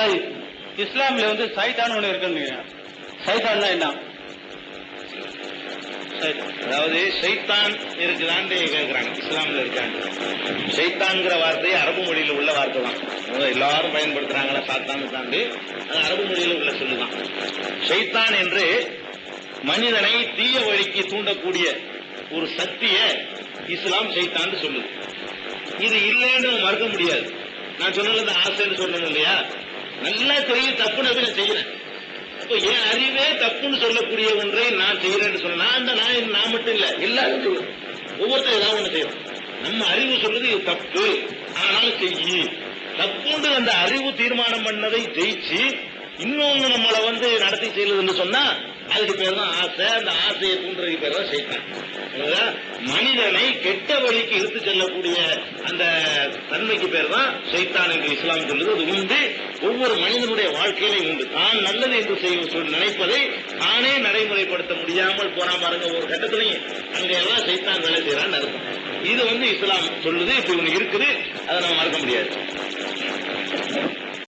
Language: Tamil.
சரி, இஸ்லாம்ல வந்து சைத்தான் ஒண்ணு இருக்குன்னு. சைத்தான்னா என்ன? அதாவது ஷைத்தான் இருக்குதான்னு கேட்கிறாங்க. இஸ்லாம்ல இருக்காங்க. ஷைத்தான்ங்கிற வார்த்தை அரபு மொழியில உள்ள வார்த்தை தான். எல்லாரும் பயன்படுத்துறாங்களா சாத்தான்னு தாண்டி அது அரபு மொழியில உள்ள சொல்லுதான். ஷைத்தான் என்று மனிதனை தீய வழிக்கு தூண்டக்கூடிய ஒரு சக்திய இஸ்லாம் ஷைத்தான் சொல்லுது. இது இல்லைன்னு மறுக்க முடியாது. நான் சொன்னது ஆசைன்னு சொன்னது இல்லையா? நல்லா தெரியும் தப்புன்னு நான் செய்யறேன். என் அறிவே தப்புன்னு சொல்லக்கூடிய ஒன்றை நான் செய்யறேன்னு சொன்னா அந்த நான் மட்டும் இல்ல, எல்லாரும் செய்யும். ஒவ்வொருத்தரும் ஏதாவது ஒண்ணு செய்யும். நம்ம அறிவு சொல்றது இது தப்பு, ஆனாலும் செய்யி. தப்புன்னு அந்த அறிவு தீர்மானம் பண்ணதை ஜெயிச்சு இன்னொன்னு நம்மளை வந்து நடத்தி செய்யறதுன்னு சொன்னா அதுக்கு பேர் தான் ஆசை. அந்த ஆசையை தூண்டுறதுக்கு பேர் தான் சைத்தான். மனிதனை கெட்ட வழிக்கு இழுத்து செல்லக்கூடிய அந்த தன்மைக்கு பேர் தான் சைத்தான் என்று இஸ்லாம் சொல்லுது. அது உண்டு, ஒவ்வொரு மனிதனுடைய வாழ்க்கையிலும் உண்டு. தான் நல்லது என்று செய்ய நினைப்பதை தானே நடைமுறைப்படுத்த முடியாமல் போறான் பாருங்க. ஒரு கட்டத்திலையும் அங்க எல்லாம் சைத்தான் வேலை செய்யறான்னு அர்த்தம். இது வந்து இஸ்லாம் சொல்லுது. இப்ப இவங்க இருக்குது, அதை நம்ம மறக்க முடியாது.